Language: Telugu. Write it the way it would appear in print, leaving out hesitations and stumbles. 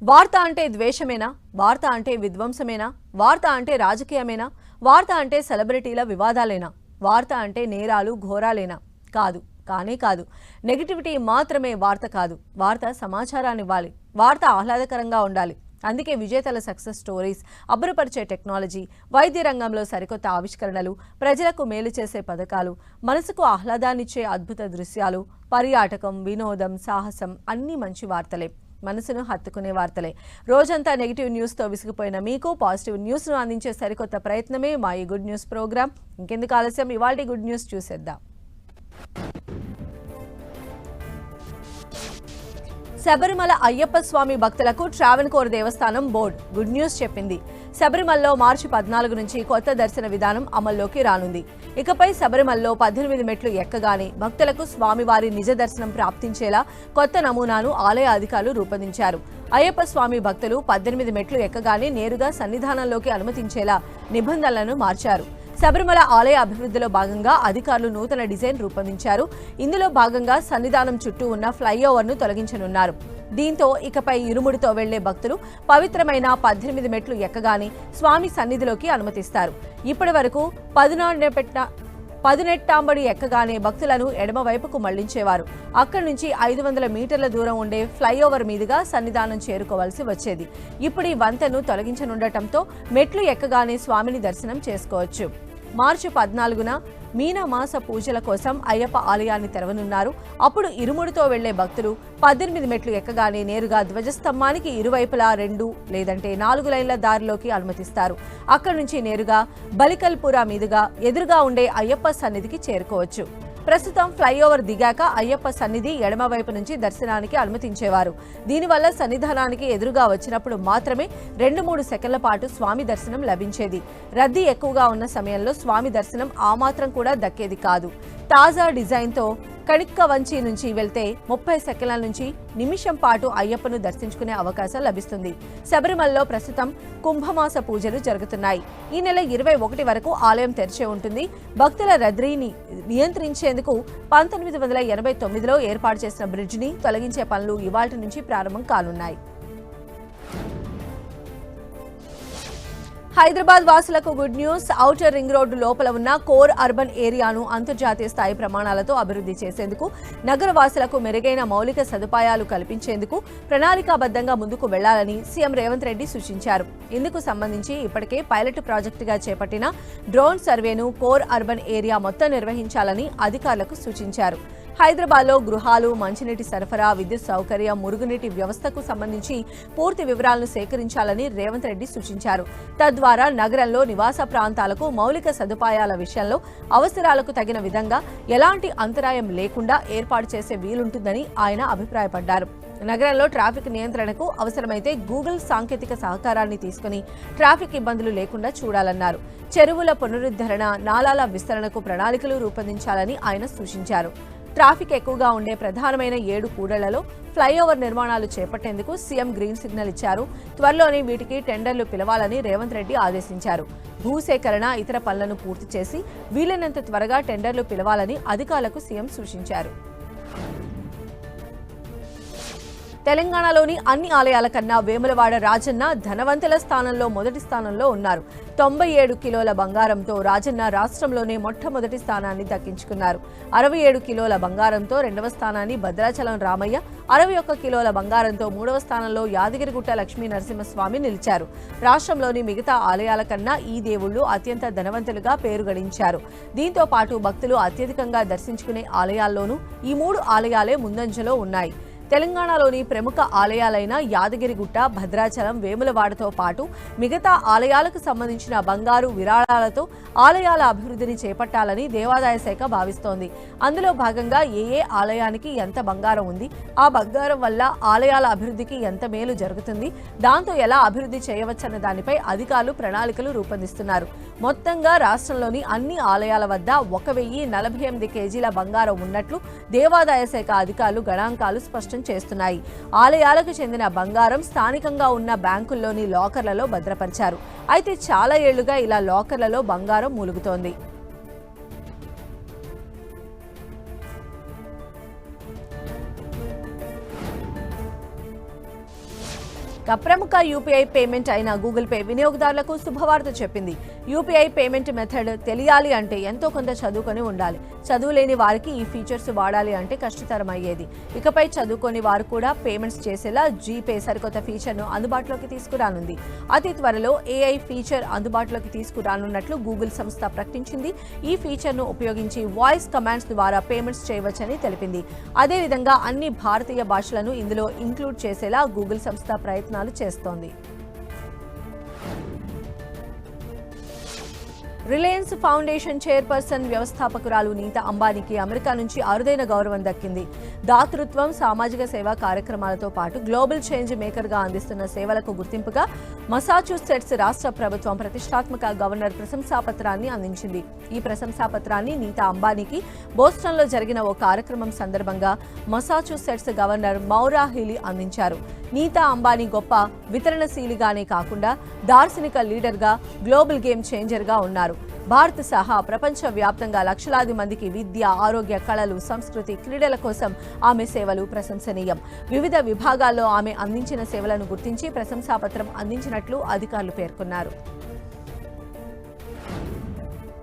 వార్త అంటే ద్వేషమేనా? వార్త అంటే విధ్వంసమేనా? వార్త అంటే రాజకీయమేనా? వార్త అంటే సెలబ్రిటీల వివాదాలేనా? వార్త అంటే నేరాలు ఘోరాలేనా? కాదు, కానే కాదు. నెగటివిటీ మాత్రమే వార్త కాదు. వార్త సమాచారాన్ని ఇవ్వాలి. వార్త ఆహ్లాదకరంగా ఉండాలి. అందుకే విజేతల సక్సెస్ స్టోరీస్, అబ్బురపరిచే టెక్నాలజీ, వైద్య రంగంలో సరికొత్త ఆవిష్కరణలు, ప్రజలకు మేలు చేసే పథకాలు, మనసుకు ఆహ్లాదాన్నిచ్చే అద్భుత దృశ్యాలు, పర్యాటకం, వినోదం, సాహసం అన్నీ మంచి వార్తలే. మనసును హత్తుకునే వార్తలే. రోజంతా నెగిటివ్ న్యూస్తో విసిగిపోయిన మీకు పాజిటివ్ న్యూస్ను అందించే సరికొత్త ప్రయత్నమే మా ఈ గుడ్ న్యూస్ ప్రోగ్రామ్. ఇంకెందుకు ఆలస్యం, ఇవాల్టి గుడ్ న్యూస్ చూసేద్దాం. శబరిమల అయ్యప్ప స్వామి భక్తులకు ట్రావెన్కోర్ దేవస్థానం బోర్డు గుడ్ న్యూస్ చెప్పింది. శబరిమలలో మార్చి 14 నుంచి కొత్త దర్శన విధానం అమల్లోకి రానుంది. ఇకపై శబరిమలలో 18 మెట్లు ఎక్కగానే భక్తులకు స్వామివారి నిజ దర్శనం ప్రాప్తించేలా కొత్త నమూనాను ఆలయ అధికారులు రూపొందించారు. అయ్యప్ప స్వామి భక్తులు 18 మెట్లు ఎక్కగానే నేరుగా సన్నిధానంలోకి అనుమతించేలా నిబంధనలను మార్చారు. శబరిమల ఆలయ అభివృద్ధిలో భాగంగా అధికారులు నూతన డిజైన్ రూపొందించారు. ఇందులో భాగంగా సన్నిధానం చుట్టూ ఉన్న ఫ్లైఓవర్ను తొలగించనున్నారు. దీంతో ఇకపై ఇరుముడితో వెళ్లే భక్తులు పవిత్రమైన 18 మెట్లు ఎక్కగానే స్వామి సన్నిధిలోకి అనుమతిస్తారు. ఇప్పటి వరకు 18 ఎక్కగానే భక్తులను ఎడమవైపుకు మళ్లించేవారు. అక్కడి నుంచి 500 మీటర్ల దూరం ఉండే ఫ్లైఓవర్ మీదుగా సన్నిధానం చేరుకోవాల్సి వచ్చేది. ఇప్పుడు ఈ వంతెను తొలగించనుండటంతో మెట్లు ఎక్కగానే స్వామిని దర్శనం చేసుకోవచ్చు. మార్చి 14న మీనమాస పూజల కోసం అయ్యప్ప ఆలయాన్ని తెరవనున్నారు. అప్పుడు ఇరుముడితో వెళ్లే భక్తులు 18 మెట్లు ఎక్కగానే నేరుగా ధ్వజస్తంభానికి ఇరువైపులా 2 లేదంటే 4 లైన్ల దారిలోకి అనుమతిస్తారు. అక్కడి నుంచి నేరుగా బలికల్పురా మీదుగా ఎదురుగా ఉండే అయ్యప్ప సన్నిధికి చేరుకోవచ్చు. ప్రస్తుతం ఫ్లైఓవర్ దిగాక అయ్యప్ప సన్నిధి ఎడమవైపు నుంచి దర్శనానికి అనుమతించేవారు. దీనివల్ల సన్నిధానానికి ఎదురుగా వచ్చినప్పుడు మాత్రమే 2-3 సెకన్ల పాటు స్వామి దర్శనం లభించేది. రద్దీ ఎక్కువగా ఉన్న సమయంలో స్వామి దర్శనం ఆ మాత్రం కూడా దక్కేది కాదు. తాజా డిజైన్తో కణిక్క వంచి నుంచి వెళ్తే 30 సెకన్ల నుంచి నిమిషం పాటు అయ్యప్పను దర్శించుకునే అవకాశం లభిస్తుంది. శబరిమలలో ప్రస్తుతం కుంభమాస పూజలు జరుగుతున్నాయి. ఈ నెల 21 వరకు ఆలయం తెరిచే ఉంటుంది. భక్తుల రద్దీని నియంత్రించేందుకు 1989లో ఏర్పాటు చేసిన బ్రిడ్జిని తొలగించే పనులు ఇవాల్టి నుంచి ప్రారంభం కానున్నాయి. హైదరాబాద్ వాసులకు good news. Outer ring road లోపల ఉన్న కోర్ అర్బన్ ఏరియాను అంతర్జాతీయ స్థాయి ప్రమాణాలతో అభివృద్ధి చేసేందుకు, నగర వాసులకు మెరుగైన మౌలిక సదుపాయాలు కల్పించేందుకు ప్రణాళికాబద్ధంగా ముందుకు వెళ్లాలని సీఎం రేవంత్ రెడ్డి సూచించారు. ఇందుకు సంబంధించి ఇప్పటికే పైలట్ ప్రాజెక్టుగా చేపట్టిన డ్రోన్ సర్వేను కోర్ అర్బన్ ఏరియా మొత్తం నిర్వహించాలని అధికారులకు సూచించారు. హైదరాబాద్లో గృహాలు, మంచినీటి సరఫరా, విద్యుత్ సౌకర్యం, మురుగునీటి వ్యవస్థకు సంబంధించి పూర్తి వివరాలను సేకరించాలని రేవంత్ రెడ్డి సూచించారు. తద్వారా నగరంలో నివాస ప్రాంతాలకు మౌలిక సదుపాయాల విషయంలో అవసరాలకు తగిన విధంగా ఎలాంటి అంతరాయం లేకుండా ఏర్పాటు చేసే వీలుంటుందని ఆయన అభిప్రాయపడ్డారు. నగరంలో ట్రాఫిక్ నియంత్రణకు అవసరమైతే గూగుల్ సాంకేతిక సహకారాన్ని తీసుకుని ట్రాఫిక్ ఇబ్బందులు లేకుండా చూడాలన్నారు. చెరువుల పునరుద్ధరణ, నాలాల విస్తరణకు ప్రణాళికలు రూపొందించాలని ఆయన సూచించారు. ట్రాఫిక్ ఎక్కువగా ఉండే ప్రధానమైన 7 కూడళ్లలో ఫ్లైఓవర్ నిర్మాణాలు చేపట్టేందుకు సీఎం గ్రీన్ సిగ్నల్ ఇచ్చారు. త్వరలోనే వీటికి టెండర్లు పిలవాలని రేవంత్ రెడ్డి ఆదేశించారు. భూసేకరణ, ఇతర పనులను పూర్తి చేసి వీలైనంత త్వరగా టెండర్లు పిలవాలని అధికారులకు సీఎం సూచించారు. తెలంగాణలోని అన్ని ఆలయాల కన్నా వేములవాడ రాజన్న ధనవంతుల స్థానంలో మొదటి స్థానంలో ఉన్నారు. 97 కిలోల బంగారంతో రాజన్న రాష్ట్రంలోనే మొట్టమొదటి స్థానాన్ని దక్కించుకున్నారు. 67 కిలోల బంగారంతో రెండవ స్థానాన్ని భద్రాచలం రామయ్య, 61 కిలోల బంగారంతో మూడవ స్థానంలో యాదగిరిగుట్ట లక్ష్మీ నరసింహస్వామి నిలిచారు. రాష్ట్రంలోని మిగతా ఆలయాల కన్నా ఈ దేవుళ్లు అత్యంత ధనవంతులుగా పేరు గడించారు. దీంతో పాటు భక్తులు అత్యధికంగా దర్శించుకునే ఆలయాల్లోనూ ఈ 3 ఆలయాలే ముందంజలో ఉన్నాయి. తెలంగాణలోని ప్రముఖ ఆలయాలైన యాదగిరిగుట్ట, భద్రాచలం, వేములవాడతో పాటు మిగతా ఆలయాలకు సంబంధించిన బంగారు విరాళాలతో ఆలయాల అభివృద్ధిని చేపట్టాలని దేవాదాయ శాఖ భావిస్తోంది. అందులో భాగంగా ఏ ఆలయానికి ఎంత బంగారం ఉంది, ఆ బంగారం వల్ల ఆలయాల అభివృద్ధికి ఎంత మేలు జరుగుతుంది, దాంతో ఎలా అభివృద్ధి చేయవచ్చన్న దానిపై అధికారులు ప్రణాళికలు రూపొందిస్తున్నారు. మొత్తంగా రాష్ట్రంలోని అన్ని ఆలయాల వద్ద 1048 కేజీల బంగారం ఉన్నట్లు దేవాదాయ శాఖ అధికారులు గణాంకాలు స్పష్టం చేస్తున్నాయి. ఆలయాలకు చెందిన బంగారం స్థానికంగా ఉన్న బ్యాంకుల్లోని లాకర్లలో భద్రపరిచారు. అయితే చాలా ఏళ్లుగా ఇలా లాకర్లలో బంగారం మూలుగుతోంది. ప్రముఖ యూపీఐ పేమెంట్ అయిన గూగుల్ పే వినియోగదారులకు శుభవార్త చెప్పింది. యూపీఐ పేమెంట్ మెథడ్ తెలియాలి అంటే ఎంతో కొంత చదువుకొని ఉండాలి. చదువు లేని వారికి ఈ ఫీచర్స్ వాడాలి అంటే కష్టతరం అయ్యేది. ఇకపై చదువుకొని వారు కూడా పేమెంట్స్ చేసేలా జీపే సరికొత్త ఫీచర్ను అందుబాటులోకి తీసుకురానుంది. అతి త్వరలో ఏఐ ఫీచర్ అందుబాటులోకి తీసుకురానున్నట్లు గూగుల్ సంస్థ ప్రకటించింది. ఈ ఫీచర్ను ఉపయోగించి వాయిస్ కమాండ్స్ ద్వారా పేమెంట్స్ చేయవచ్చని తెలిపింది. అదేవిధంగా అన్ని భారతీయ భాషలను ఇందులో ఇంక్లూడ్ చేసేలా గూగుల్ సంస్థ ప్రయత్నాలు చేస్తోంది. రిలయన్స్ ఫౌండేషన్ చైర్పర్సన్ వ్యవస్థాపకురాలు నీతా అంబానీకి అమెరికా నుంచి అరుదైన గౌరవం దక్కింది. దాతృత్వం, సామాజిక సేవా కార్యక్రమాలతో పాటు గ్లోబల్ చేంజ్ మేకర్గా అందిస్తున్న సేవలకు గుర్తింపుగా మసాచ్యూసెట్స్ రాష్ట్ర ప్రభుత్వం ప్రతిష్టాత్మక గవర్నర్ ప్రశంసాపత్రాన్ని అందించింది. ఈ ప్రశంసాపత్రాన్ని నీతా అంబానీకి బోస్టన్లో జరిగిన ఓ కార్యక్రమం సందర్భంగా మసాచ్యూసెట్స్ గవర్నర్ మౌరా హిలీ అందించారు. నీతా అంబానీ గొప్ప వితరణశీలిగానే కాకుండా దార్శనిక లీడర్గా, గ్లోబల్ గేమ్ చేంజర్గా ఉన్నారు. భారత్ సహా ప్రపంచ వ్యాప్తంగా లక్షలాది మందికి విద్య, ఆరోగ్య, కళలు, సంస్కృతి, క్రీడల కోసం ఆమె సేవలు ప్రశంసనీయం. వివిధ విభాగాల్లో ఆమె అందించిన సేవలను గుర్తించి ప్రశంసాపత్రం అందించినట్లు అధికారులు పేర్కొన్నారు.